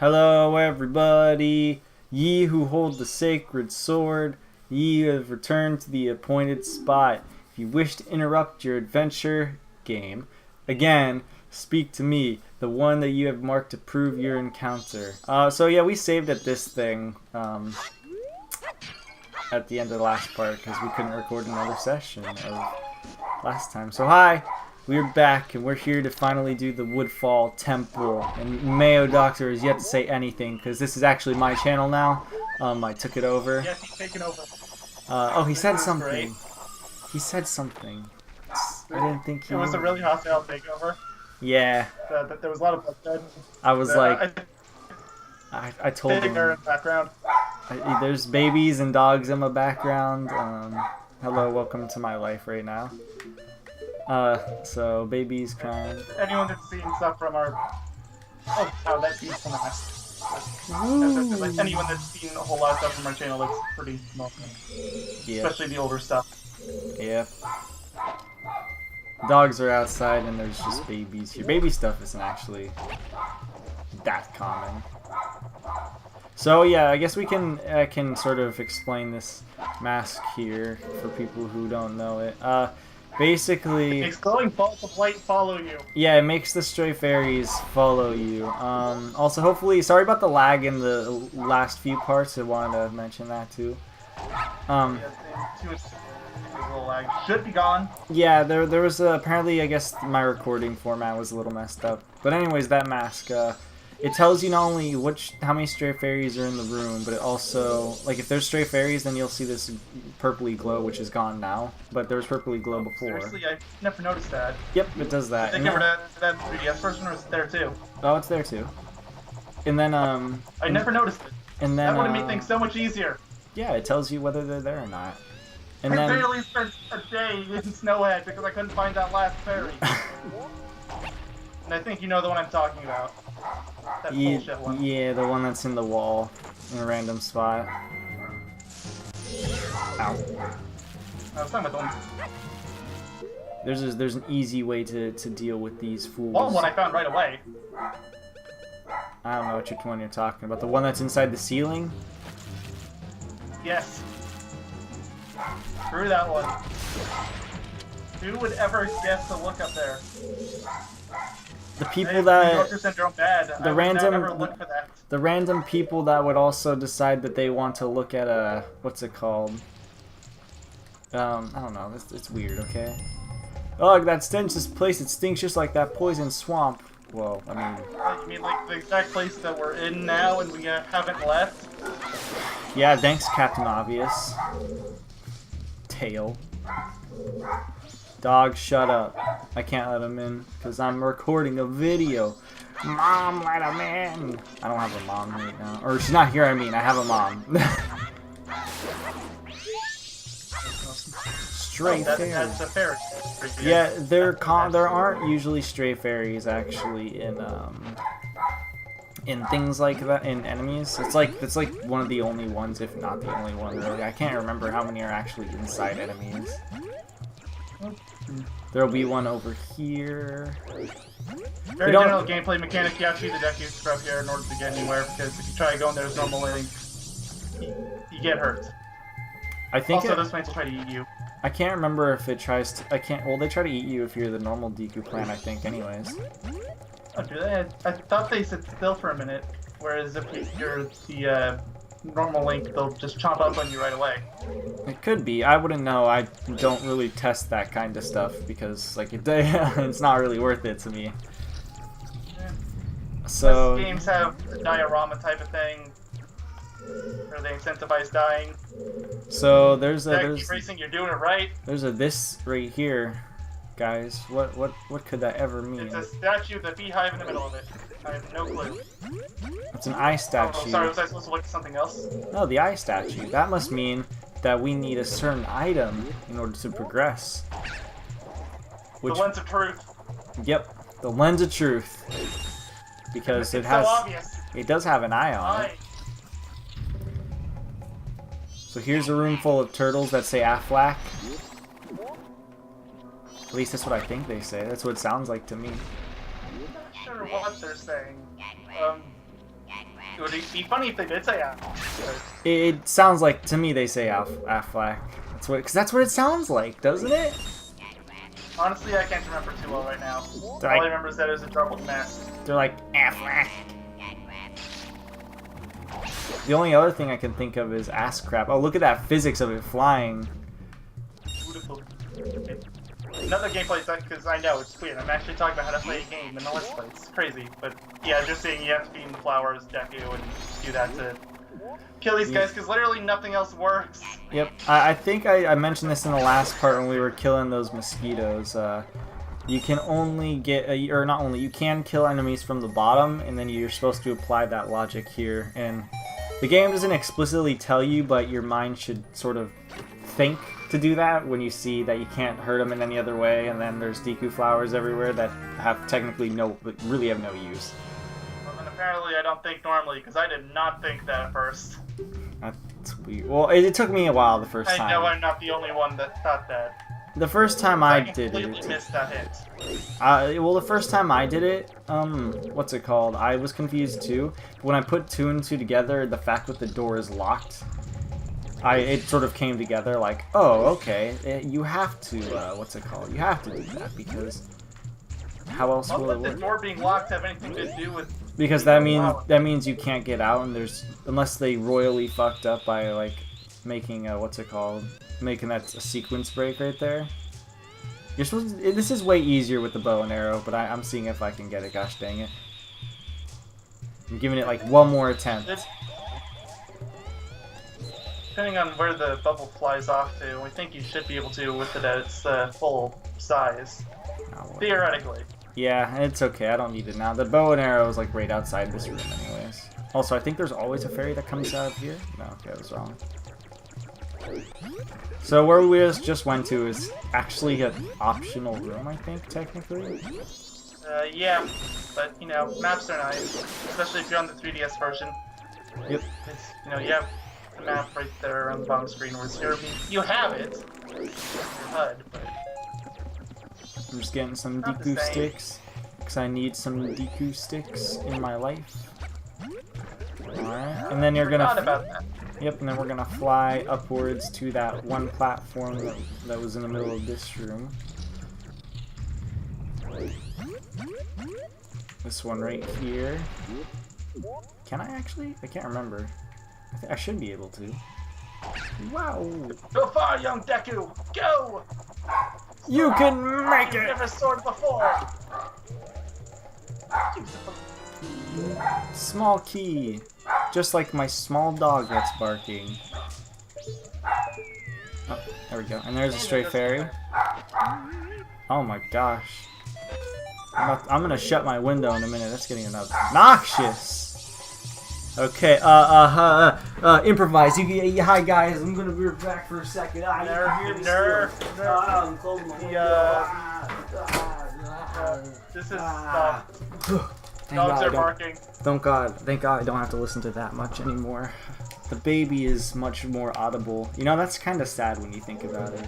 Hello, everybody. Ye who hold the sacred sword, ye have returned to the appointed spot. If you wish to interrupt your adventure game, again, speak to me, the one that you have marked to prove your encounter. So yeah, we saved at this thing at the end of the last part because we couldn't record another session of last time. So hi, we're back and we're here to finally do the Woodfall Temple. And Mayo Doctor has yet to say anything because this is actually my channel now. I took it over. Yes, he's taken over. Oh, he said something. Great. He said something. I didn't think he. It was a really hostile takeover. Yeah. There was a lot of bloodshed. I was like, I told him. In the background. There's babies and dogs in my background. Hello, welcome to my life right now. So babies crying. Anyone that's seen stuff from our... Oh, wow, that beats from the last. Like anyone that's seen a whole lot of stuff from our channel, that's pretty small. Yeah. Especially the older stuff. Yeah. Dogs are outside and there's just babies here. Baby stuff isn't actually that common. So yeah, I guess we can I can sort of explain this mask here for people who don't know it. Basically, It makes glowing balls of light follow you. yeah, it makes the stray fairies follow you. Also, hopefully, sorry about the lag in the last few parts. I wanted to mention that too. Yeah, a little lag. Should be gone. Yeah, there was apparently, I guess my recording format was a little messed up. But anyways, that mask, it tells you not only how many stray fairies are in the room, but it also, like, if there's stray fairies, then you'll see this purpley glow, which is gone now. But there was purpley glow before. Seriously, I never noticed that. Yep, it does that. Did they give her that 3DS version, or is it there too? Oh, it's there too. And then I never noticed it. And then That would have made things so much easier. yeah, it tells you whether they're there or not. And I then barely spent a day in Snowhead because I couldn't find that last fairy. And I think you know the one I'm talking about. That bullshit one. yeah, the one that's in the wall in a random spot. Ow. I was talking about the one. There's an easy way to deal with these fools. Well, one I found right away. I don't know which one you're talking about. The one that's inside the ceiling? Yes. Screw that one. Who would ever guess to look up there? The people that syndrome bad. the random never look for that. the random people that would also decide that they want to look at a what's it called? I don't know. It's weird. Okay. Oh, that stench! This place, it stinks just like that poison swamp. Well, I mean. You mean like the exact place that we're in now and we haven't left? Yeah, thanks, Captain Obvious. Tail. Dog, shut up. I can't let him in because I'm recording a video. Mom, let him in. I don't have a mom right now. Or she's not here, I mean. I have a mom. Stray fairies. That's a fairy. Yeah, there aren't usually stray fairies actually in things like that, in enemies. It's like one of the only ones, if not the only one, really. I can't remember how many are actually inside enemies. There'll be one over here. Very general gameplay mechanic, you actually need the deck you scrub here in order to get anywhere, because if you try to go in there as normal link, you get hurt. I think also, those plants will try to eat you. I can't remember if it tries to. Well, they try to eat you if you're the normal Deku plant, I think, anyways. Oh, do they? I thought they sit still for a minute, whereas if you're the normal link, they'll just chomp up on you right away. It could be. I wouldn't know. I don't really test that kind of stuff because, like, it's not really worth it to me. Yeah. So most games have a diorama type of thing, where they incentivize dying. So there's keep racing, you're doing it right. There's this right here, guys. What could that ever mean? It's a statue with a beehive in the middle of it. I have no clue. It's an eye statue. Oh, sorry, was I supposed to look at something else? No, the eye statue. That must mean that we need a certain item in order to progress. The lens of truth. Yep, the lens of truth. Because it's so obvious. It does have an eye on it. So here's a room full of turtles that say Aflac. At least that's what I think they say. That's what it sounds like to me. I'm not sure what they're saying. it would be funny if they did say Affleck. It sounds like, to me, they say Affleck. Because that's what it sounds like, doesn't it? Honestly, I can't remember too well right now. All I remember is that it was a troubled mess. They're like, Affleck. The only other thing I can think of is ass crap. Oh, look at that physics of it flying. Beautiful. Another gameplay thing, because I know it's weird. I'm actually talking about how to play a game in the Let's Play. It's crazy, but yeah, just saying you have to feed them flowers, Deku, and do that to kill these guys, because literally nothing else works. Yep, I think I mentioned this in the last part when we were killing those mosquitoes. You can only get, or not only, you can kill enemies from the bottom, and then you're supposed to apply that logic here. And the game doesn't explicitly tell you, but your mind should sort of think to do that when you see that you can't hurt them in any other way, and then there's Deku flowers everywhere that have technically really have no use. Well, and apparently I don't think normally, because I did not think that at first. That's weird. Well, it took me a while the first time. I know I'm not the only one that thought that. The first time I did it. completely missed that hint. Well, the first time I did it, what's it called? I was confused too. When I put 2 and 2 together, the fact that the door is locked, it sort of came together like, oh, okay, you have to, what's it called? You have to do that because how else will it work? Does the door being locked have anything to do with? Because that means you can't get out, and unless they royally fucked up by like making what's it called? Making that a sequence break right there. You're supposed to, this is way easier with the bow and arrow, but I'm seeing if I can get it. Gosh dang it! I'm giving it like one more attempt. Depending on where the bubble flies off to, I think you should be able to with it at its full size. Oh, Theoretically. Yeah, it's okay. I don't need it now. The bow and arrow is like right outside this room, anyways. Also, I think there's always a fairy that comes out of here. No, okay, I was wrong. So where we just went to is actually an optional room, I think, technically. Yeah, but you know, maps are nice, especially if you're on the 3DS version. Yep. It's, you know, you have the map right there on the bottom screen, whereas here, you have it in your HUD, but I'm just getting some not the Deku same. sticks, because I need some Deku sticks in my life. Alright, and then you're Forgot gonna... about that. Yep, and then we're gonna fly upwards to that one platform that was in the middle of this room. This one right here. Can I actually? I can't remember. I should be able to. Wow! Go far, young Deku! Go! You can make You've it! never soared before! Small key. Just like my small dog that's barking. Oh, there we go. And there's a stray fairy. Oh my gosh. I'm gonna shut my window in a minute. That's getting obnoxious. Okay, improvise. Hi guys, I'm gonna be back for a second. This is dogs are barking. Thank God I don't have to listen to that much anymore. The baby is much more audible. You know, that's kind of sad when you think about it.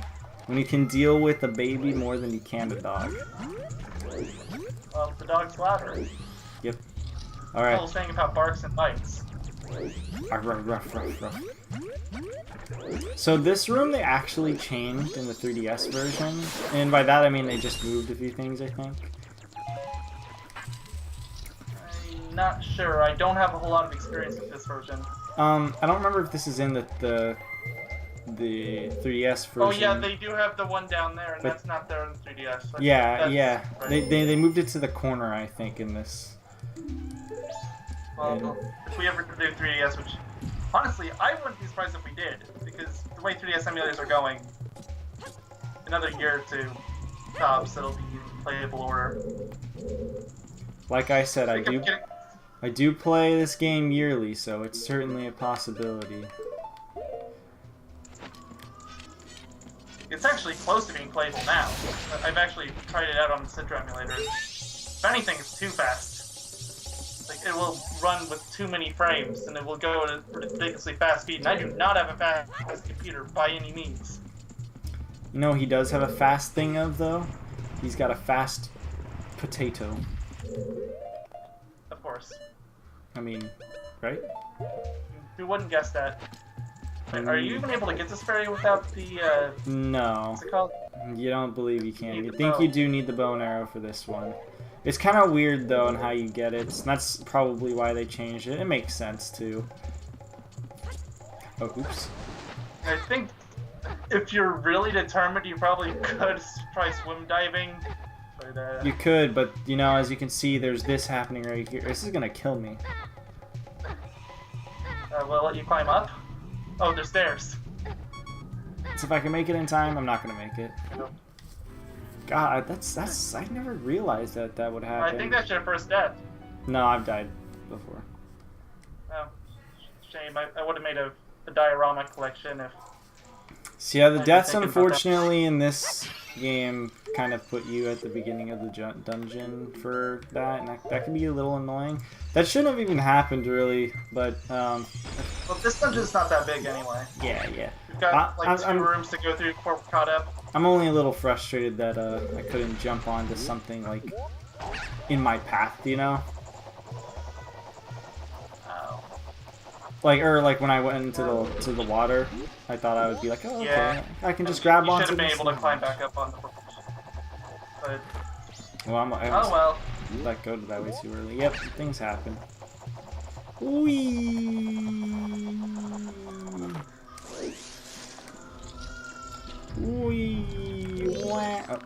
When you can deal with a baby more than you can a dog. Well, the dog's louder. Yep. Alright. Whole thing about barks and bites. Ruff. So this room they actually changed in the 3DS version. And by that I mean they just moved a few things, I think. I'm not sure. I don't have a whole lot of experience with this version. I don't remember if this is in the 3DS version. Oh yeah, they do have the one down there, and that's not there in the 3DS. Yeah. Right. They moved it to the corner, I think, in this. Well, if we ever do 3DS, which honestly I wouldn't be surprised if we did, because the way 3DS emulators are going, another year or two tops, it'll be in playable order. Like I said, I do play this game yearly, so it's certainly a possibility. It's actually close to being playable now. I've actually tried it out on the Citra emulator. If anything, it's too fast. Like, it will run with too many frames, and it will go at a ridiculously fast speed, and I do not have a fast computer by any means. You know he does have a fast thing of, though? He's got a fast potato. Of course. I mean, right? Who wouldn't guess that? Are you even able to get this fairy without the, No. what's it called? You don't believe you can. Need You the think bow. you do need the bow and arrow for this one. It's kind of weird, though, in how you get it. And that's probably why they changed it. It makes sense, too. Oh, oops. I think if you're really determined, you probably could try swim diving. But, You could, but, you know, as you can see, there's this happening right here. This is gonna kill me. will it let you climb up? Oh, there's stairs. So if I can make it in time, I'm not gonna make it. Nope. God, that's... I never realized that would happen. I think that's your first death. No, I've died before. Oh, shame. I would have made a diorama collection if... So yeah, the I deaths, didn't think about that. unfortunately, in this game kind of put you at the beginning of the dungeon for that, and that can be a little annoying. That shouldn't have even happened, really, but, Well, this dungeon's not that big anyway. yeah. We've got, like, I'm- two rooms to go through before we're caught up. I'm only a little frustrated that I couldn't jump onto something, like, in my path, you know? Oh. Like when I went into the water, I thought I would be like, oh, okay, Yeah. I can just grab You onto should have been this able to thing. climb back up on the bridge. But, Well, I oh well. let go that way too early. Yep, things happen. Whee! Whee! Wah! Oh.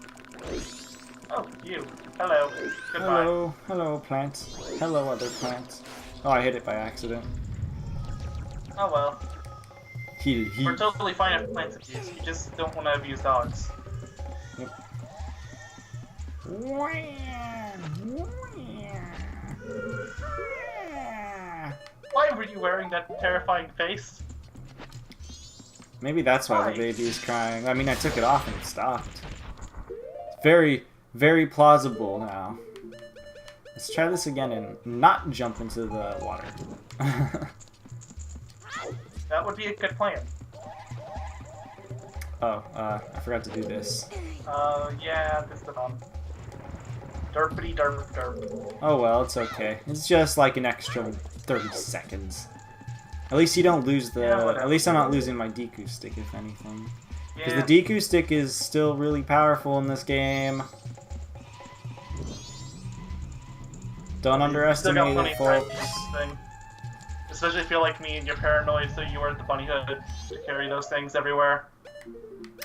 Oh, you. Hello. Goodbye. Hello, plants. Hello, other plants. Oh, I hit it by accident. Oh well. He. We're totally fine if plants abuse. You just don't want to abuse dogs. Yep. Wah! Wah! Why were you wearing that terrifying face? Maybe that's why Why? the baby is crying. I mean, I took it off and it stopped. Very, very plausible now. Let's try this again and not jump into the water. That would be a good plan. Oh, I forgot to do this. Yeah, this is the bomb. Derpity derp derp. Oh well, it's okay. It's just like an extra 30 seconds. At least you don't lose the... Yeah, whatever. At least I'm not losing my Deku stick, if anything. Because Yeah. the Deku stick is still really powerful in this game. Don't Still got underestimate plenty it, of time to folks. use this thing. Especially if you're like me and you're paranoid, so you wear the bunny hood to carry those things everywhere.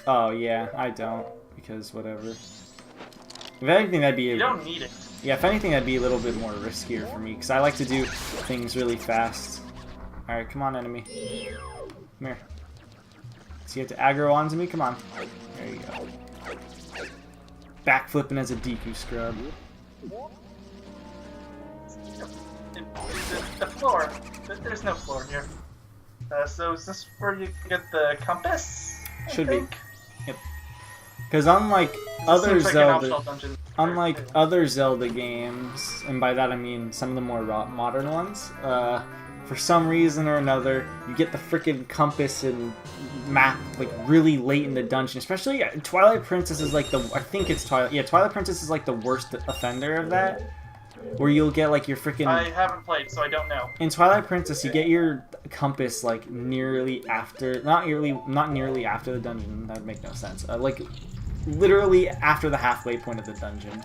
Oh, yeah, I don't. Because whatever. If anything, that'd be... You don't need it. Yeah, if anything, that'd be a little bit more riskier for me. Because I like to do things really fast. Alright, come on, enemy. Come here. So you have to aggro onto me? Come on. There you go. Backflipping as a Deku scrub. The floor. There's no floor here. So is this where you get the compass? I Should be. think? Because unlike This other seems like an Zelda... optional dungeon. Unlike other Zelda games, and by that I mean some of the more modern ones, for some reason or another, you get the frickin' compass and map like really late in the dungeon. Especially Twilight Princess is like the... I think it's Twilight... Yeah, Twilight Princess is like the worst offender of that. Where you'll get like your frickin'... I haven't played, so I don't know. In Twilight Princess, you get your compass like nearly after... Not nearly after the dungeon. That would make no sense. Like... Literally after the halfway point of the dungeon.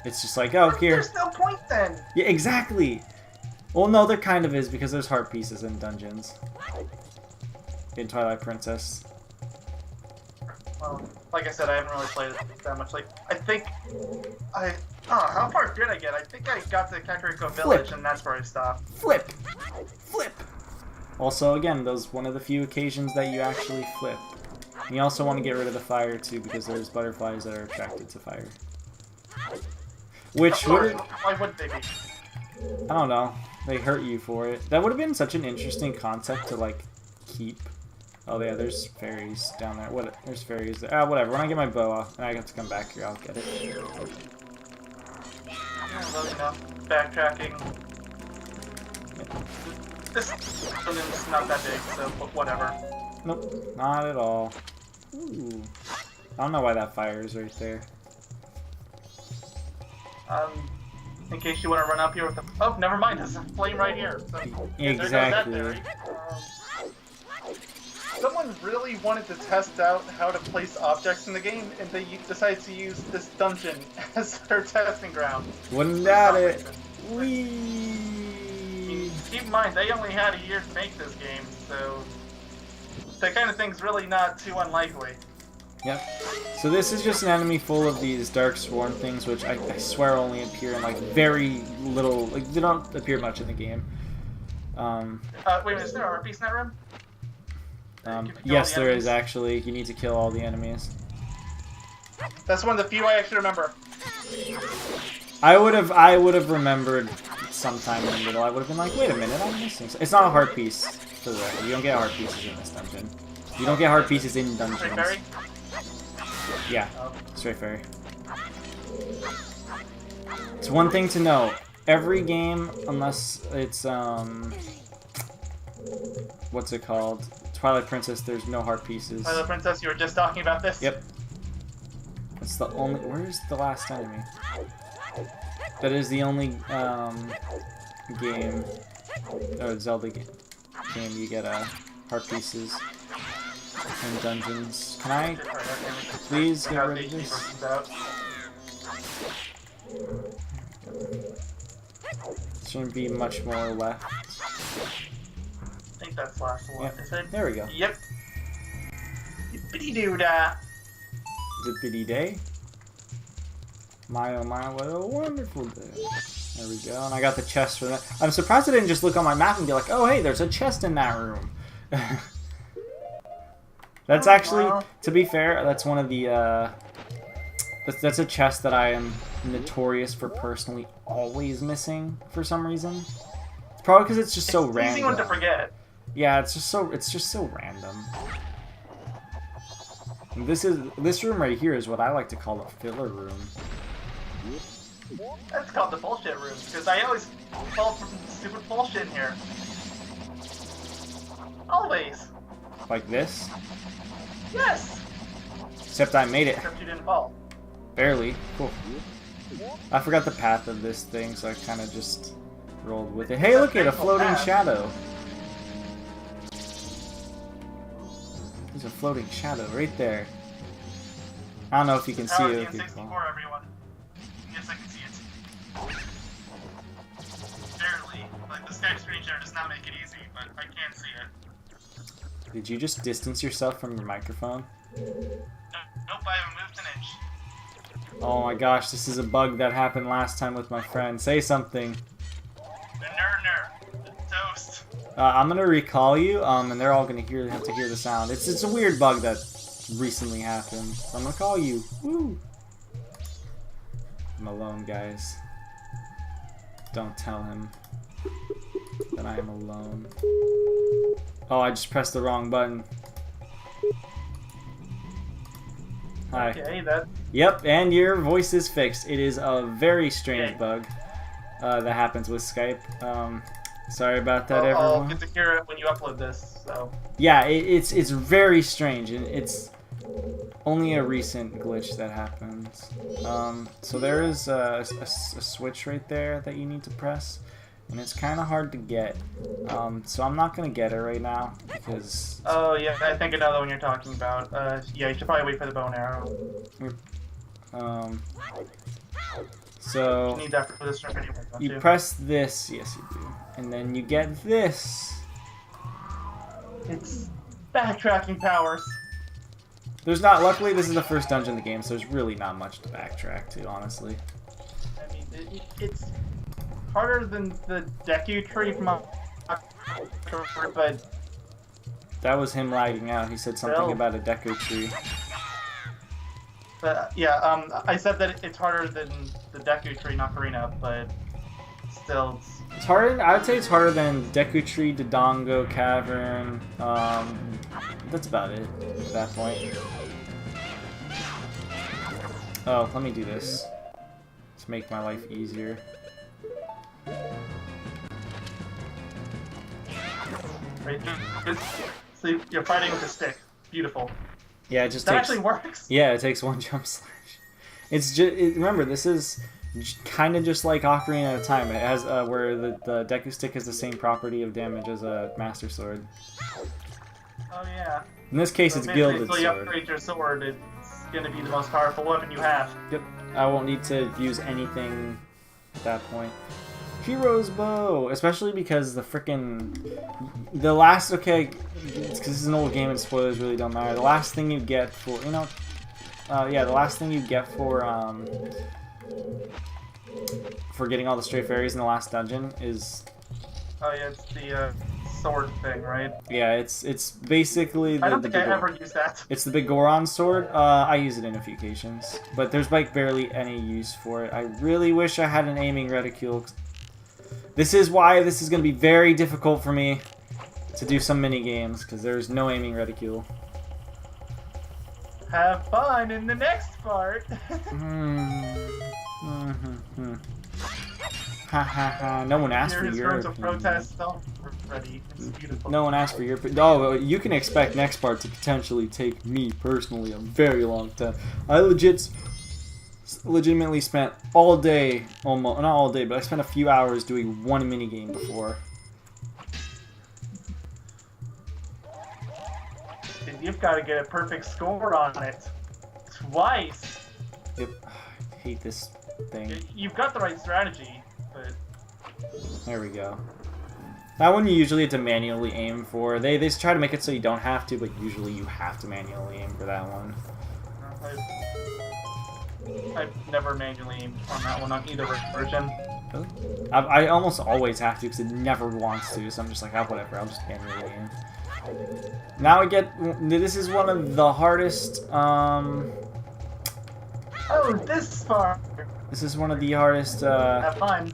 It's just like, oh, here. There's no point then. Yeah, exactly. Well, no, there kind of is because there's heart pieces in dungeons. In Twilight Princess. Well, like I said, I haven't really played it that much. Like, I think how far did I get? I think I got to Kakariko Village, and that's where I stopped. Flip! Flip! Also, again, those one of the few occasions that you actually flip. And you also want to get rid of the fire, too, because there's butterflies that are attracted to fire. Which Of course, would... why wouldn't they be? I don't know. They hurt you for it. That would have been such an interesting concept to, like, keep. Oh, yeah, there's fairies down there. What? There's fairies there. Ah, whatever. When I get my bow off and I have to come back here, I'll get it. Yeah, well, you know, backtracking. This dungeon's not that big, so whatever. Nope, not at all. Ooh. I don't know why that fire is right there. In case you want to run up here with the... Oh, never mind, there's a flame right here. So, Exactly. There goes that theory. Someone really wanted to test out how to place objects in the game, and they decided to use this dungeon as their testing ground. Wouldn't doubt it. I mean, keep in mind, they only had a year to make this game, so that kind of thing's really not too unlikely. Yep. So this is just an enemy full of these dark swarm things, which I swear only appear in like very little, like they don't appear much in the game. Wait a minute, is there a piece in that room? Yes, there is actually. You need to kill all the enemies. That's one of the few I actually remember. I would have remembered sometime in the middle. I would have been like, wait a minute, I'm missing. It's not a heart piece. For the record, you don't get heart pieces in this dungeon. You don't get heart pieces in dungeons. Straight fairy? Yeah, straight fairy. It's one thing to know. Every game, unless it's what's it called? Twilight Princess, there's no heart pieces. Twilight Princess, you were just talking about this? Yep. It's the only... Where's the last enemy? That is the only game... Oh, Zelda game you get heart pieces in dungeons. Can I please get rid of this? Shouldn't be much more left. I think that's the last one. Yep. Is it? There we go. Yep. Yippity-doo-dah. Zippity day. My oh my, what a wonderful day. There we go. And I got the chest for that. I'm surprised I didn't just look on my map and be like, oh hey, there's a chest in that room. That's actually, to be fair, that's one of the, that's a chest that I am notorious for personally always missing for some reason. It's probably because it's just so random. It's easy one to forget. Yeah, it's just so random. And this room right here is what I like to call a filler room. That's called the bullshit room, because I always fall for stupid bullshit in here. Always. Like this? Yes! Except I made it. Except you didn't fall. Barely. Cool. I forgot the path of this thing, so I kind of just rolled with it. Hey, look at a floating shadow. There's a floating shadow right there. I don't know if you can see it. N64, everyone. Yes, I can see it. Barely. Like, the Skype screen share does not make it easy, but I can see it. Did you just distance yourself from your microphone? Nope, I haven't moved an inch. Oh my gosh, this is a bug that happened last time with my friend. Say something. Toast. I'm gonna recall you, and they're all gonna have to hear the sound. It's a weird bug that recently happened. So I'm gonna call you. Woo! I'm alone, guys. Don't tell him that I am alone. Oh, I just pressed the wrong button. Hi. Okay, that... Yep, and your voice is fixed. It is a very strange bug that happens with Skype. Sorry about that, everyone. I'll get to hear it when you upload this, so... Yeah, it's very strange, and it's only a recent glitch that happens. So there is a switch right there that you need to press, and it's kind of hard to get. So I'm not going to get it right now, because... Oh, yeah, I think another one you're talking about. Yeah, you should probably wait for the bow and arrow. So... You need that for this room anyway, don't you? You press this, yes you do, and then you get this. It's backtracking powers. There's not, luckily this is the first dungeon in the game, so there's really not much to backtrack to, honestly. I mean, it's harder than the Deku tree from but... That was him lagging out. He said something about a Deku tree. Yeah, I said that it's harder than the Deku tree Ocarina, but still... It's harder, I would say it's harder than Deku Tree, Dodongo Cavern, that's about it at that point. Oh, let me do this to make my life easier. Right, so you're fighting with a stick. Beautiful. Yeah, it just that takes... actually works? Yeah, it takes one jump slash. It's just... remember, this is Kind of just like Ocarina of Time. It has where the Deku Stick has the same property of damage as a Master Sword. Oh yeah. In this case, So it's basically, Gilded until you Sword. upgrade your sword, it's gonna be the most powerful weapon you have. Yep. I won't need to use anything at that point. Hero's Bow, especially because the last because this is an old game and spoilers really don't matter. The last thing you get for the last thing you get for getting all the stray fairies in the last dungeon is... Oh yeah, it's the sword thing, right? Yeah, it's basically I don't think I ever used that. It's the big Goron sword. I use it in a few occasions, but there's like barely any use for it. I really wish I had an aiming reticule. This is why this is going to be very difficult for me to do some mini games, because there's no aiming reticule. Have fun in the next part. Ha ha ha! No one asked for your opinion. Protest already. It's beautiful. No one asked for your opinion. Oh, you can expect next part to potentially take me personally a very long time. I legitimately spent all day, almost not all day, but I spent a few hours doing one mini game before. And you've got to get a perfect score on it twice. Yep. I hate this thing. You've got the right strategy. But... There we go. That one you usually have to manually aim for. They just try to make it so you don't have to, but usually you have to manually aim for that one. I've never manually aimed on that one on either version. Really? I almost always have to because it never wants to, so I'm just like, oh, whatever, I'll just manually aim. Now I get... This is one of the hardest... Oh, this far! This is one of the hardest... Have fun.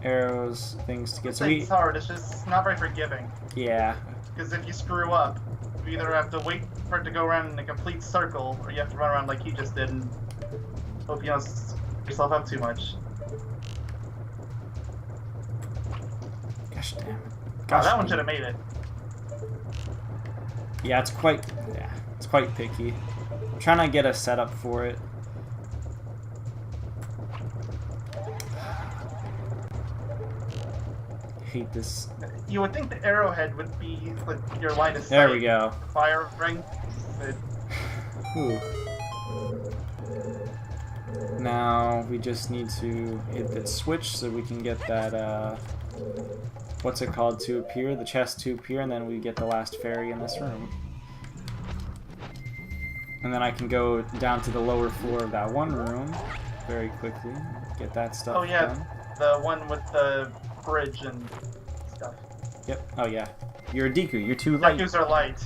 Arrows things to get. So it's hard, it's just not very forgiving. Yeah. Because if you screw up, you either have to wait for it to go around in a complete circle, or you have to run around like you just did and hope you don't screw yourself up too much. Gosh damn it. Gosh, that one should have made it. Yeah, it's quite picky. I'm trying to get a setup for it. Hate this. You would think the arrowhead would be like your line of sight. There we go. Fire ring. But... Ooh. Now we just need to hit that switch so we can get that what's it called to appear, the chest to appear, and then we get the last fairy in this room. And then I can go down to the lower floor of that one room very quickly, get that stuff done. The one with the bridge and stuff. Yep. Oh yeah. You're a Deku. You're too light. Dekus are light.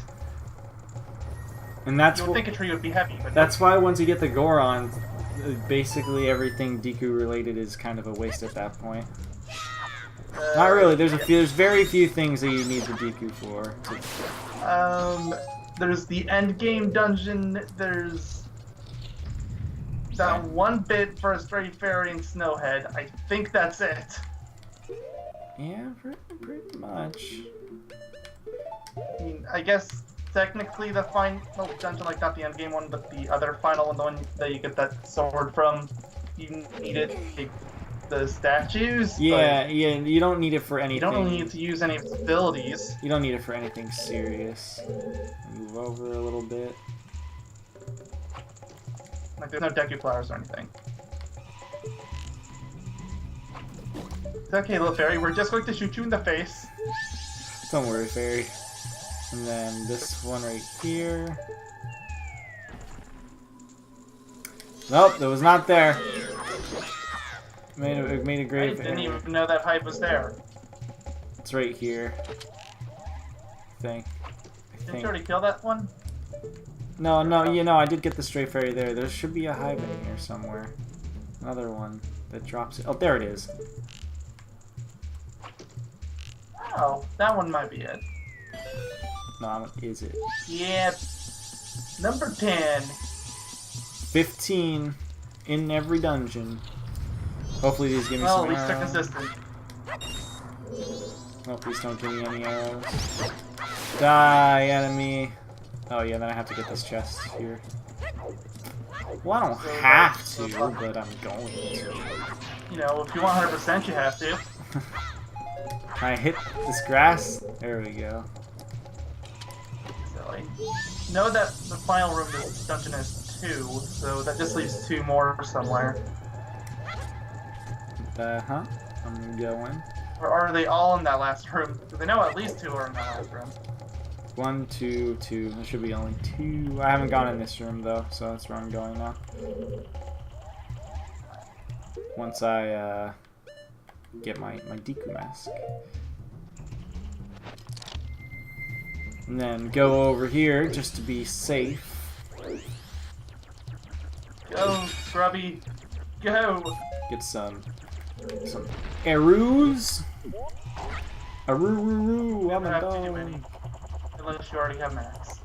And that's you would think a tree would be heavy, but that's why once you get the Goron, basically everything Deku related is kind of a waste at that point. Not really. There's very few things that you need the Deku for. There's the end game dungeon. There's that one bit for a stray fairy and Snowhead. I think that's it. Yeah, pretty much. I mean, I guess technically the final dungeon, like not the end game one, but the other final one, the one that you get that sword from, you need it to take the statues. Yeah, yeah, you don't need it for anything. You don't really need to use any of its abilities. You don't need it for anything serious. Move over a little bit. Like there's no Deku flowers or anything. It's okay, little fairy, we're just going to shoot you in the face. Don't worry, fairy. And then this one right here. Nope, it was not there. It made a grave. I didn't even know that pipe was there. It's right here. I think. Didn't you already kill that one? No, I did get the stray fairy there. There should be a hive in here somewhere. Another one that drops it. Oh, there it is. Oh, that one might be it. No, is it? Yep. Number 10. 15 in every dungeon. Hopefully these give me some at least they're arrows. consistent. Oh, please don't give me any arrows. Die, enemy. Oh yeah, then I have to get this chest here. Well, I don't have to, but I'm going to. You know, if you want 100%, you have to. Can I hit this grass? There we go. So I know that the final room of this dungeon is 2, so that just leaves 2 more somewhere. Huh? I'm going. Or are they all in that last room? Because I know at least 2 are in that last room. 1, 2, 2. There should be only 2. I haven't gone in this room though, so that's where I'm going now. Once I get my Deku mask. And then go over here just to be safe. Go, Grubby. Go! Get some arrows. Aroo, You I'm don't a have to do any. dog. Unless you already have max.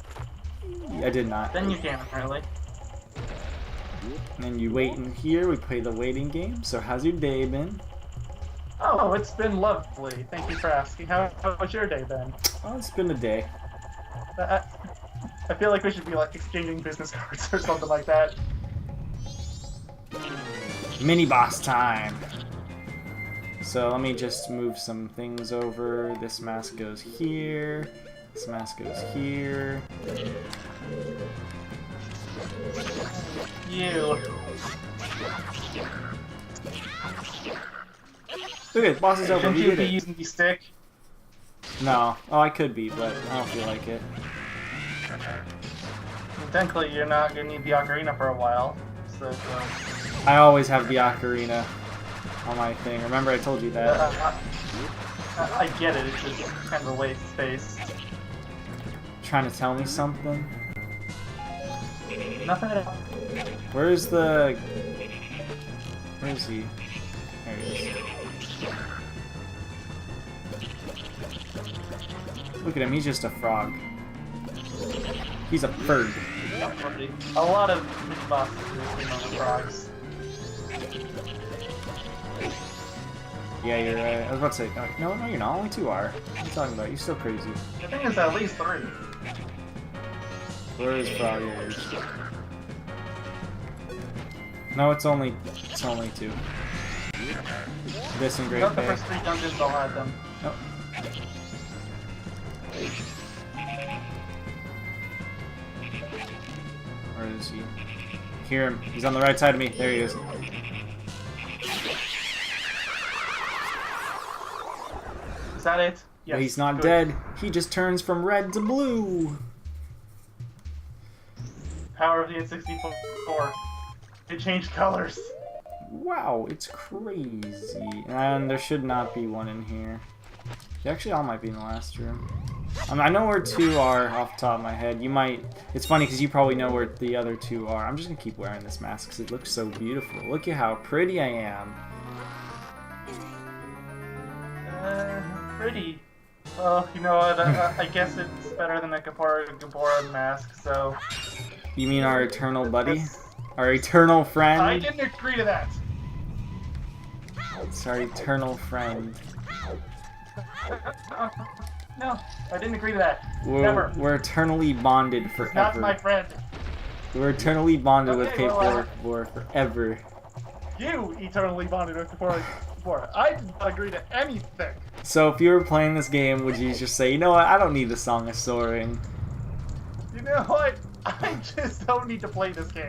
I did not. Then you can, really. And then you wait in here. We play the waiting game. So how's your day been? Oh, it's been lovely. Thank you for asking. How's your day been? Oh, it's been a day. I feel like we should be like exchanging business cards or something like that. Mini boss time. So let me just move some things over. This mask goes here. This mask goes here. You. Look at boss is over. Shouldn't We you did be it. using the stick? No. Oh, I could be, but I don't feel like it. Technically, you're not gonna need the ocarina for a while. So, I always have the ocarina on my thing. Remember I told you that. I get it. It's just kind of a waste of space. Trying to tell me something? Nothing at all. Where is he? There he is. Look at him, he's just a frog. He's a bird. A lot of mini bosses in this game are frogs. Yeah, you're right. I was about to say, no, you're not. Only 2 are. What are you talking about? You're still crazy. I think it's at least 3. Where is frog? No, it's only 2. This and Great Not the Bay. first 3 dungeons all had them. Oh. Where is he? Hear him. He's on the right side of me. There he is. Is that it? Yes. But he's not good. dead. He just turns from red to blue. Power of the N64. It changed colors. Wow, it's crazy. And there should not be one in here. They actually all might be in the last room. I know where 2 are off the top of my head. You might... It's funny because you probably know where the other 2 are. I'm just going to keep wearing this mask because it looks so beautiful. Look at how pretty I am. Pretty. Well, you know what? I guess it's better than a Gabora mask, so... You mean our eternal buddy? Our eternal friend? I didn't agree to that! It's our eternal friend. No, I didn't agree to that. Never. We're eternally bonded It's forever. not my friend. We're eternally bonded with Okay, well, K4 forever. You eternally bonded with Gabora. I did not agree to anything. So if you were playing this game, would you just say, you know what, I don't need the Song of Soaring. You know what? I just don't need to play this game.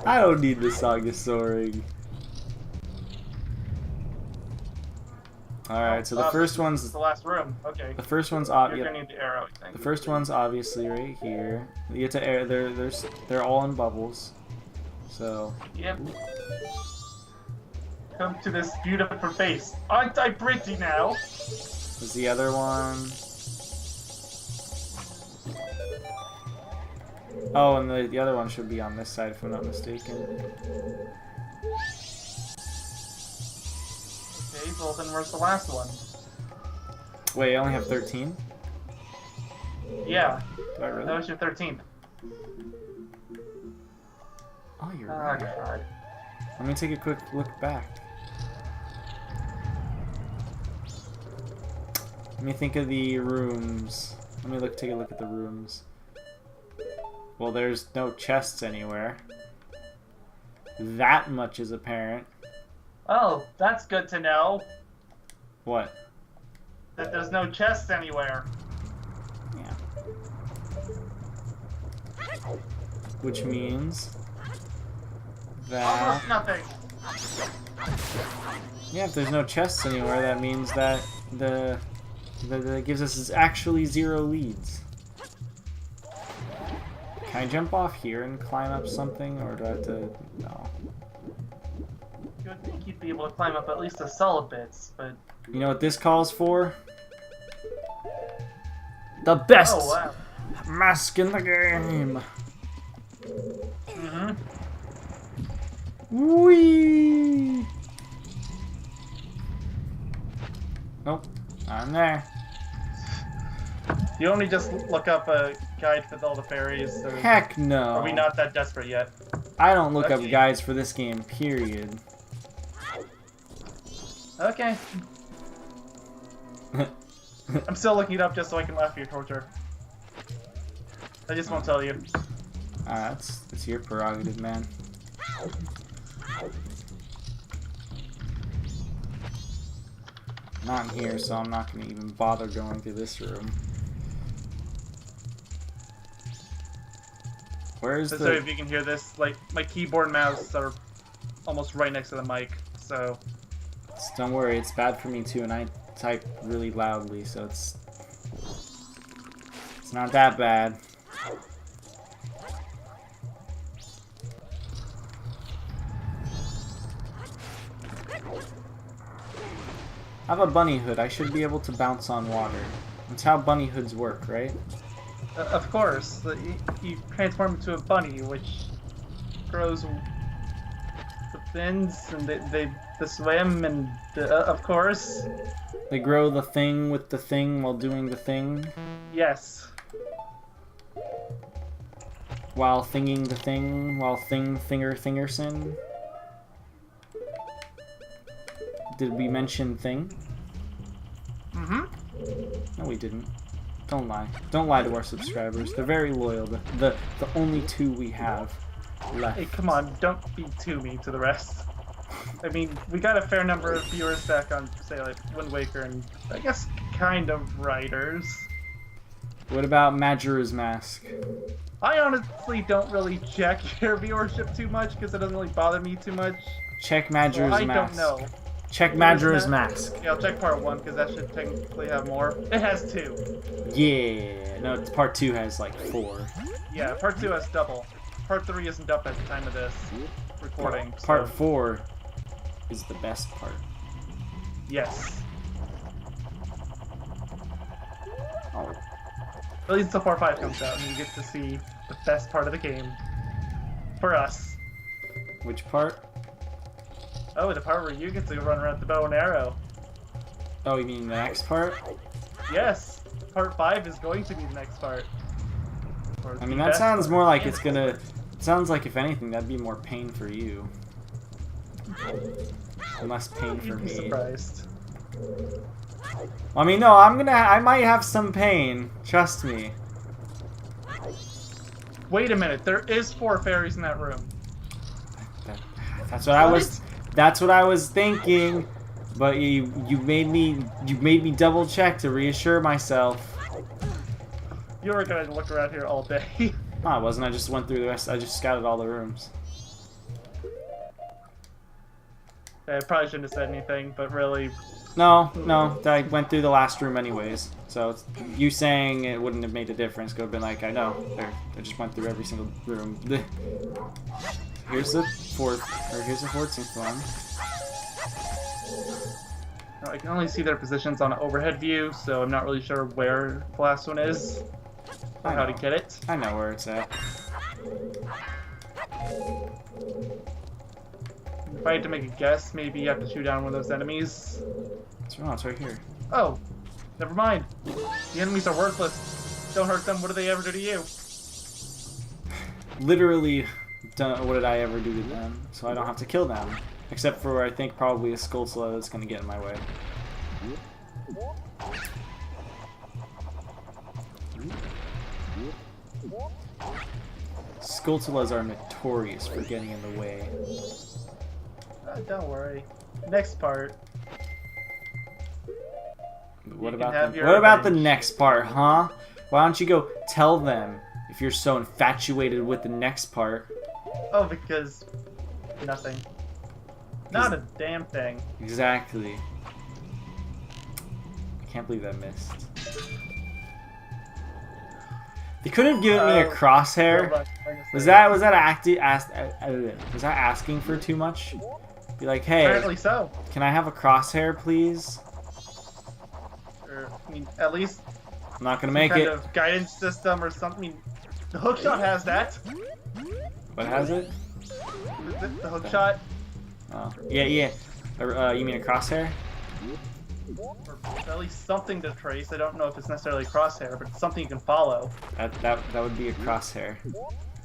I don't need the Song of Soaring. Alright, so the first It's one's... the last room. Okay. The first one's You're obvious. gonna need the arrow, I think. The first one's obviously right here. You get to air. They're all in bubbles. So Yep. Come to this beautiful face. Aren't I pretty now? is the other one. Oh, and the other one should be on this side if I'm not mistaken. Okay, well then where's the last one? Wait, I only have 13? Yeah, Do I really? that was your 13th. Oh, you're Oh, right. God. Let me take a quick look back. Let me think of the rooms. Let me take a look at the rooms. Well, there's no chests anywhere. That much is apparent. Oh, that's good to know. What? That there's no chests anywhere. Yeah. Which means that... Almost nothing. Yeah, if there's no chests anywhere, that means that that gives us actually 0 leads. Can I jump off here and climb up something, or do I have to... No. You would think you'd be able to climb up at least the solid bits, but... You know what this calls for? The best Oh, wow. mask in the game! Mm-hmm. Whee! Nope, I'm there. You only just look up a guide with all the fairies, or Heck no. are we not that desperate yet? I don't look up Okay. guides for this game, period. Okay. I'm still looking it up just so I can laugh at your torture. I just won't tell you. That's your prerogative, man. Not in here, so I'm not going to even bother going through this room. Where's Sorry the... if you can hear this, like, my keyboard and mouse are almost right next to the mic, so... Don't worry, it's bad for me too, and I type really loudly, so it's not that bad. I have a bunny hood. I should be able to bounce on water. That's how bunny hoods work, right? Of course, you transform into a bunny, which grows with fins, and they swim, and of course... They grow the thing with the thing while doing the thing, Yes. while thinging the thing, while thingerson. Did we mention thing? Mm-hmm. No, we didn't. Don't lie. Don't lie to our subscribers. They're very loyal. The only 2 we have left. Hey, come on, don't be too mean to the rest. I mean, we got a fair number of viewers back on, say, like, Wind Waker, and I guess kind of writers. What about Majora's Mask? I honestly don't really check your viewership too much, because it doesn't really bother me too much. Check Majora's Well, I Mask. don't know. Check Majora's Mask. Yeah, I'll check part 1, because that should technically have more. It has 2. Yeah. No, part 2 has like 4. Yeah, part 2 has double. Part 3 isn't up at the time of this recording. Part so... 4 is the best part. Yes. Oh. At least until part 5 comes out, and you get to see the best part of the game. For us. Which part? Oh, the part where you get to run around with the bow and arrow. Oh, you mean the next part? Yes, part 5 is going to be the next part. I mean, that sounds more like it's gonna... It sounds like, if anything, that'd be more pain for you. Less pain for You'd be me. surprised. I mean, no, I might have some pain. Trust me. Wait a minute, there is 4 fairies in that room. That's what I was thinking. But you made me double check to reassure myself. You were gonna look around here all day. No, I wasn't. I just went through the rest. I just scouted all the rooms. I probably shouldn't have said anything, but really... No, I went through the last room anyways. So you saying it wouldn't have made a difference. Could have been like, I know. I just went through every single room. Here's the 14th one. I can only see their positions on an overhead view, so I'm not really sure where the last one is. Or how to get it. I know where it's at. If I had to make a guess, maybe you have to shoot down one of those enemies. It's wrong. It's right here. Oh, never mind. The enemies are worthless. Don't hurt them. What do they ever do to you? Literally, what did I ever do to them? So I don't have to kill them. Except for, I think, probably a Skulltula that's going to get in my way. Skulltulas are notorious for getting in the way. Don't worry. Next part. What can about have the, your what about the revenge. next part, huh? Why don't you go tell them if you're so infatuated with the next part? Oh, because nothing. Not a damn thing. Exactly. I can't believe that missed. They could have given me a crosshair. Was that asking for too much? Be like, hey, Apparently so. can I have a crosshair, please? Or, I mean, at least I'm not gonna some make kind it. of guidance system or something. I mean, the hookshot has that. What has it? The hookshot. Oh, yeah. You mean a crosshair? Or at least something to trace. I don't know if it's necessarily a crosshair, but it's something you can follow. That would be a crosshair.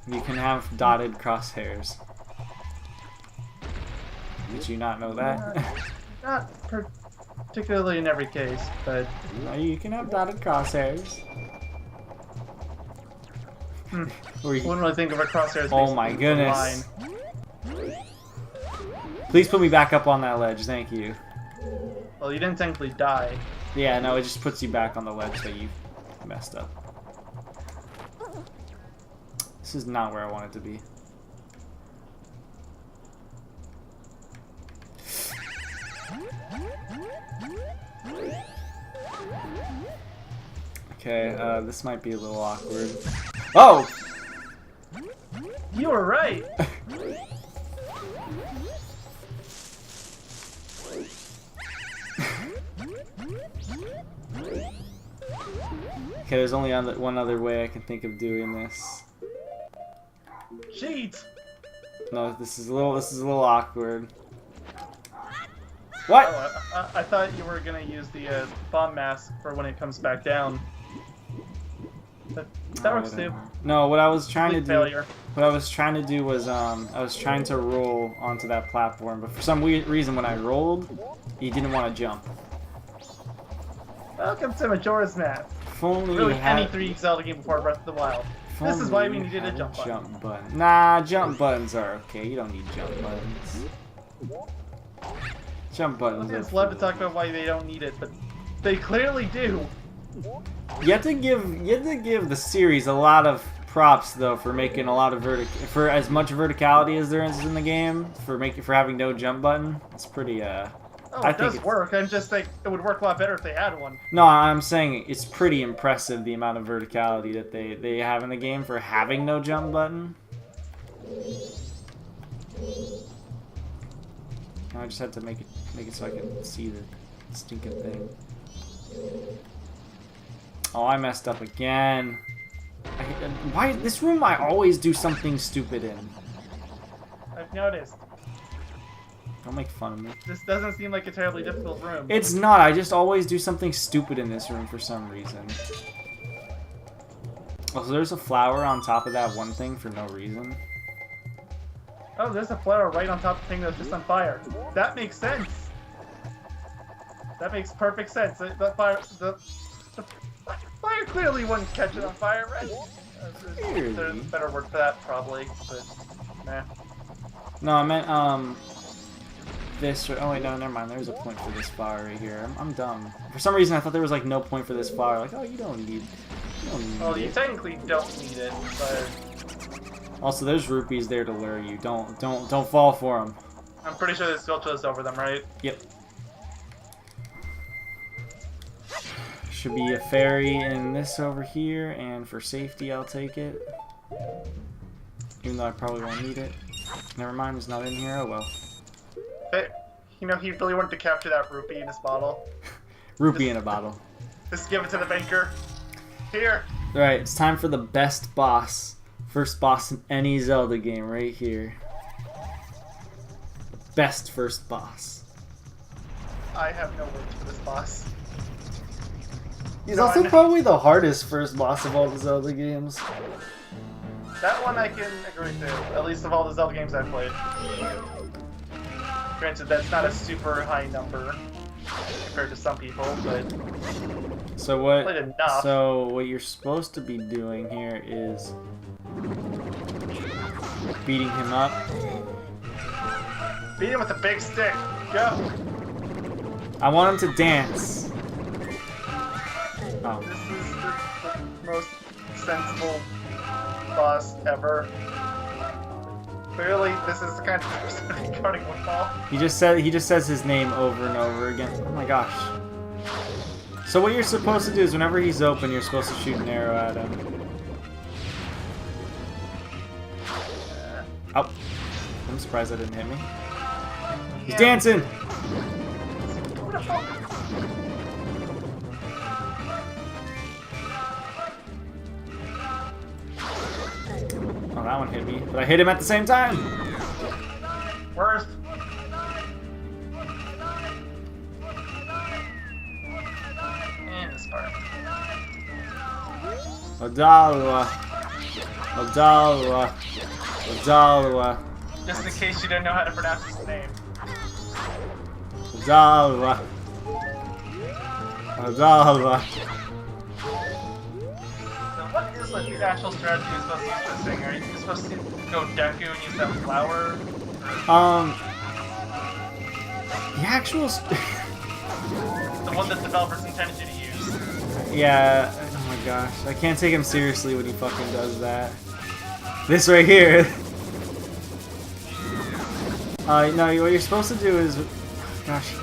You can have dotted crosshairs. Did you not know that? Not particularly in every case, but You can have dotted crosshairs. Or you... I wouldn't really think of a crosshair as Oh my basically a goodness. line. Please put me back up on that ledge, thank you. Well, you didn't technically die. Yeah, no, it just puts you back on the ledge that you messed up. This is not where I want it to be. Okay, this might be a little awkward. Oh! You were right! Okay, there's only one other way I can think of doing this. Cheat! No, this is a little awkward. What? Oh, I thought you were gonna use the bomb mask for when it comes back down. That works too. No, what I was trying to do. Failure. What I was trying to do was I was trying to roll onto that platform, but for some weird reason when I rolled, he didn't want to jump. Welcome to Majora's Mask. If only Really, you had, any 3D Zelda game before Breath of the Wild. if This is only why we you needed a had jump button. Nah, jump buttons are okay. You don't need jump buttons. Jump buttons. I just love to talk about why they don't need it, but they clearly do. You have to give the series a lot of props though for making a lot of for as much verticality as there is in the game for having no jump button. It's pretty Oh, it does work. I'm just like it would work a lot better if they had one. No, I'm saying it's pretty impressive the amount of verticality that they have in the game for having no jump button. Now I just had to make it so I can see the stinking thing. Oh, I messed up again. Why this room I always do something stupid in. I've noticed. Don't make fun of me. This doesn't seem like a terribly difficult room. It's not. I just always do something stupid in this room for some reason. Oh, so there's a flower on top of that one thing for no reason. Oh, there's a flower right on top of the thing that's just on fire. That makes sense. That makes perfect sense. The fire clearly wouldn't catch it on fire, right? There's a better word for that, probably, but nah. No, I meant this. Oh wait, no, never mind. There's a point for this flower right here. I'm dumb. For some reason, I thought there was like no point for this flower. Like, oh, you don't need Well, you it. technically don't need it, but Also, there's rupees there to lure you. Don't fall for them. I'm pretty sure there's sculptures over them, right? Yep. Should be a fairy in this over here, and for safety, I'll take it. Even though I probably won't need it. Never mind, it's not in here. Oh well. But, you know, he really wanted to capture that rupee in his bottle. Rupee in a bottle. Just give it to the banker. Here. Alright, it's time for the best boss. First boss in any Zelda game, right here. Best first boss. I have no words for this boss. He's also probably the hardest first boss of all the Zelda games. That one I can agree to, at least of all the Zelda games I've played. Granted, that's not a super high number compared to some people, but So what? played enough. So what you're supposed to be doing here is beating him up. Beat him with a big stick. Go. I want him to dance. Oh. This is the most sensible boss ever. Clearly, this is the kind of person who's cutting football. He just says his name over and over again. Oh my gosh. So what you're supposed to do is whenever he's open, you're supposed to shoot an arrow at him. Oh. I'm surprised that didn't hit me. He's dancing! Oh, that one hit me. But I hit him at the same time! Worst. And this part. Odolwa. Odolwa. Odolwa. Just in case you don't know how to pronounce his name. Odolwa. Odolwa. So what is like the actual strategy you're supposed to use for this thing? Are you supposed to go Deku and use that flower? The actual... The one that developers intended you to use. Yeah, oh my gosh. I can't take him seriously when he fucking does that. This right here. No, what you're supposed to do is... Gosh,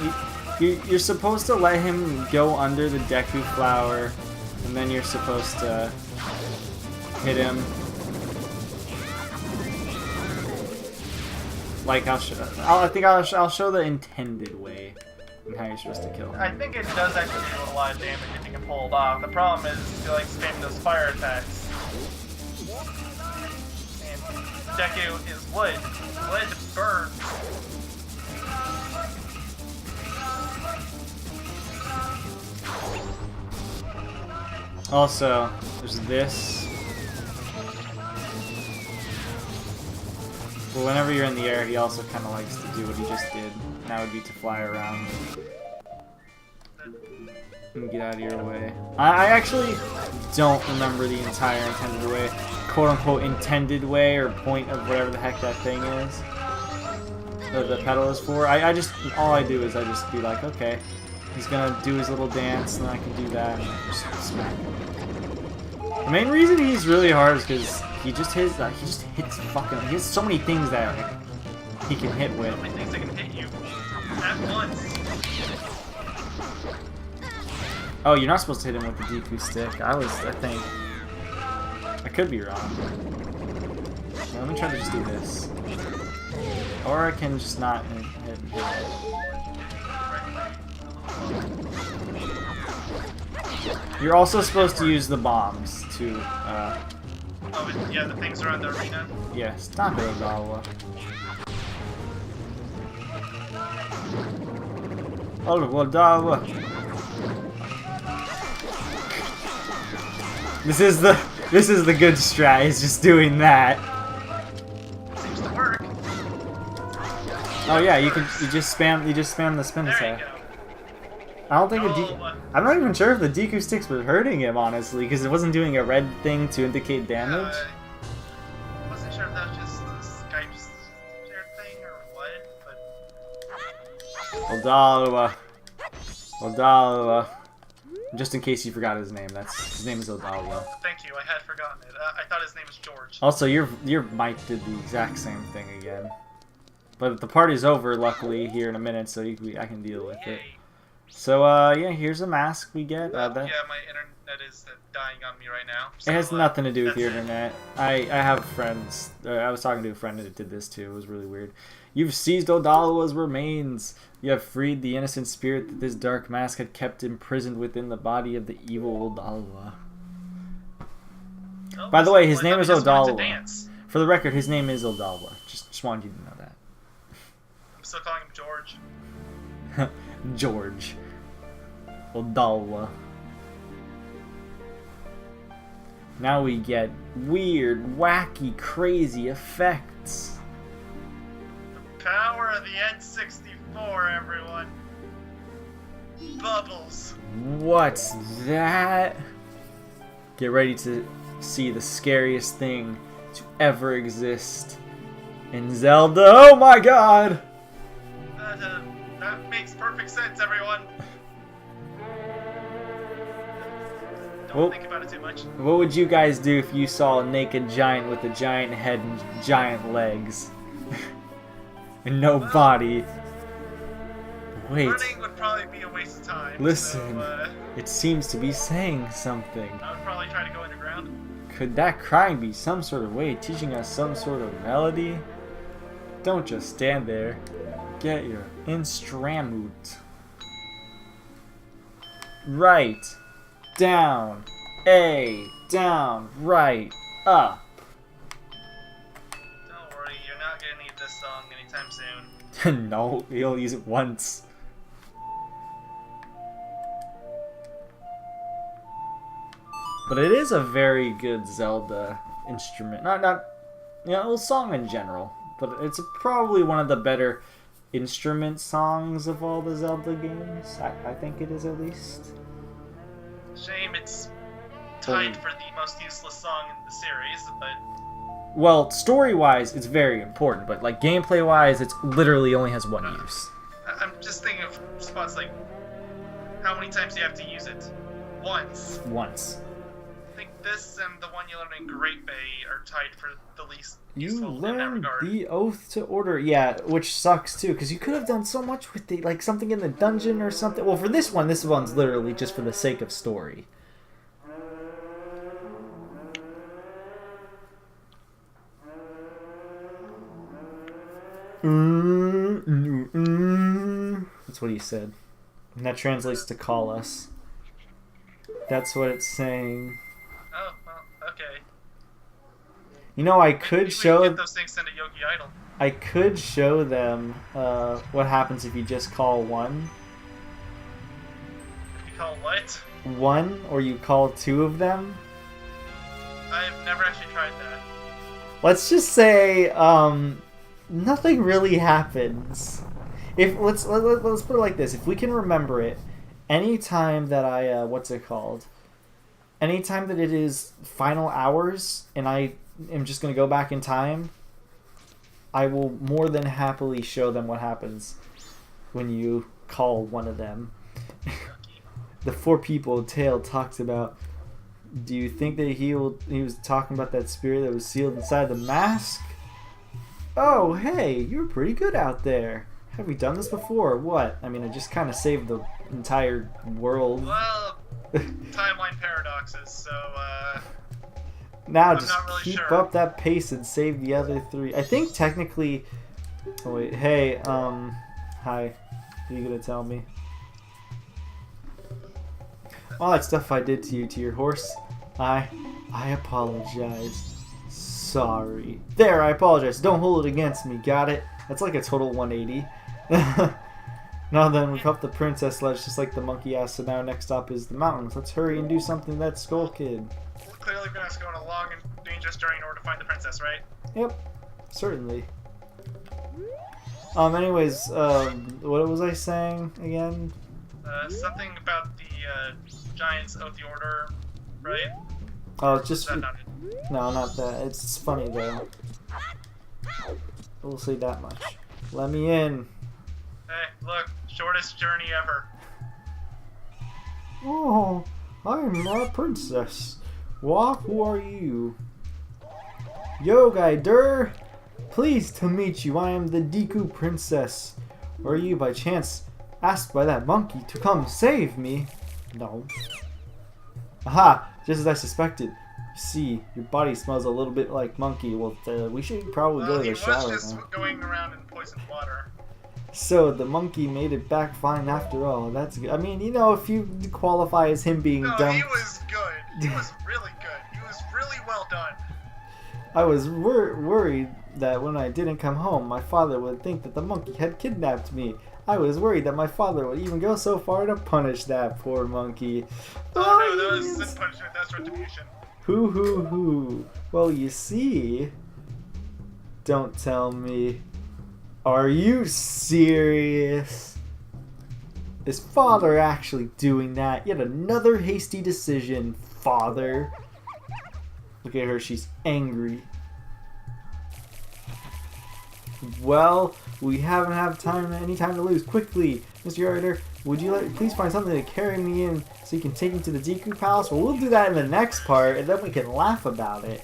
you're supposed to let him go under the Deku flower, and then you're supposed to hit him. Like, I think I'll show the intended way and how you're supposed to kill him. I think it does actually do a lot of damage if you can pull it off. The problem is you like spamming those fire attacks. And Deku is wood. Wood burns. Also, there's this. Well, whenever you're in the air, he also kind of likes to do what he just did. And that would be to fly around. And get out of your way. I actually don't remember the entire intended way. Quote-unquote intended way, or point of whatever the heck that thing is. The pedal is for. I just, all I do is I just be like, okay. He's gonna do his little dance, and then I can do that, and just smack him. The main reason he's really hard is because he just hits fucking. He has so many things that he can hit with. So many things that can hit you at once. Oh, you're not supposed to hit him with the Deku stick. I think. I could be wrong. Well, let me try to just do this. Or I can just not hit him. You're also supposed to use the bombs to, Oh, yeah, the things around the arena. Yeah, stop it, Odolwa. Odolwa. This is the good strat. Is just doing that. Seems to work. Oh yeah, you just spam the spin There attack. you go. I don't think I'm not even sure if the Deku sticks were hurting him, honestly, because it wasn't doing a red thing to indicate damage. Wasn't sure if that was just the Skype share thing or what, but... Odolwa. Odolwa. Just in case you forgot his name, his name is Odolwa. Thank you, I had forgotten it. I thought his name was George. Also, your mic did the exact same thing again. But the party's over, luckily, here in a minute, so I can deal with it. So, yeah, here's a mask we get. Yeah, my internet is dying on me right now. So, it has nothing to do with the internet. I have friends. I was talking to a friend that did this too. It was really weird. You've seized Odolwa's remains. You have freed the innocent spirit that this dark mask had kept imprisoned within the body of the evil Odolwa. Oh, By the way, his name is just wanted to Odolwa. dance. For the record, his name is Odolwa. Just wanted you to know that. I'm still calling him George. George. Odolwa. Now we get weird, wacky, crazy effects. The power of the N64, everyone. Bubbles. What's that? Get ready to see the scariest thing to ever exist in Zelda. Oh my god! That makes perfect sense, everyone. Don't Well, think about it too much. what would you guys do if you saw a naked giant with a giant head and giant legs? And no body? Wait. Running would probably be a waste of time. Listen. So, It seems to be saying something. I would probably try to go underground. Could that crying be some sort of way teaching us some sort of melody? Don't just stand there. Get your instrument. Right. Down. A. Down. Right. Up. Don't worry, you're not gonna need this song anytime soon. No, you'll use it once. But it is a very good Zelda instrument. Not, you know, song in general. But it's probably one of the better instrument songs of all the Zelda games. I think it is, at least. Shame it's tied for the most useless song in the series, but... Well, story-wise, it's very important. But, like, gameplay-wise, it's literally only has one use. I'm just thinking of spots like... How many times do you have to use it? Once. Once. I think this and the one you learn in Great Bay are tied for the least You useful in that learned regard. the Oath to Order. Yeah, which sucks too, because you could have done so much with the, like, something in the dungeon or something. Well, for this one's literally just for the sake of story. That's what he said. And that translates to call us. That's what it's saying. Oh, well, okay. You know, I Maybe could we show... get those things into Yogaidr. I could show them what happens if you just call one. You call what? One, or you call two of them. I've never actually tried that. Let's just say nothing really happens. If let's put it like this: if we can remember it, anytime that I what's it called? Anytime that it is final hours, and I am just gonna go back in time, I will more than happily show them what happens when you call one of them. The four people Tail talks about. Do you think that he was talking about that spirit that was sealed inside the mask? Oh, hey, you're pretty good out there. Have we done this before or what? I mean, I just kind of saved the entire world. Well, timeline paradoxes, so, Now I'm just not really keep sure. up that pace and save the other three. I think technically... Oh, wait. Hey, hi. What are you gonna tell me? All that stuff I did to you, to your horse, I apologize. Sorry. There, I apologize. Don't hold it against me, got it? That's like a total 180. Now then, we've helped the princess sledge just like the monkey asked, so now next stop is the mountains. Let's hurry and do something that Skull Kid. we've clearly been us going a long and dangerous journey in order to find the princess, right? Yep, certainly. Anyways, what was I saying again? Something about the, Giants Oath the Order, right? Oh, it's just... Is that not it? No, not that. It's funny, though. We'll say that much. Let me in. Hey, look, shortest journey ever. Oh, I'm a princess. Who are you? Yogaidr! Pleased to meet you. I am the Deku princess. Are you, by chance, asked by that monkey to come save me? No. Aha! Just as I suspected. You see, your body smells a little bit like monkey. Well, we should probably go to He the was shower just now. going around in poisoned water. So, the monkey made it back fine after all. That's good. I mean, you know, if you qualify as him being No, dumped... he was good. He was really good. He was really well done. I was worried that when I didn't come home, my father would think that the monkey had kidnapped me. I was worried that my father would even go so far to punish that poor monkey. Oh no, that wasn't punishment, that's retribution. Hoo. Well, you see... Don't tell me. Are you serious? Is father actually doing that? Yet another hasty decision, father. Look at her, she's angry. Well, we haven't had any time to lose. Quickly, Mr. Yogaidr, would you please find something to carry me in so you can take me to the Deku Palace? Well, we'll do that in the next part, and then we can laugh about it.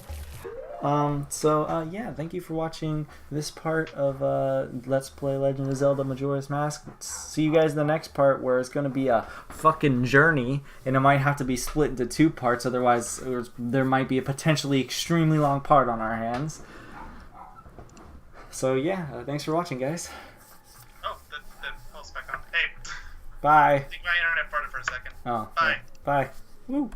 Yeah, thank you for watching this part of Let's Play Legend of Zelda Majora's Mask. See you guys in the next part, where it's going to be a fucking journey, and it might have to be split into 2 parts, otherwise there might be a potentially extremely long part on our hands. So yeah, thanks for watching, guys. Oh, the pulse back on. Hey. Bye. I think my internet farted for a second. Oh. Bye. Bye. Woo.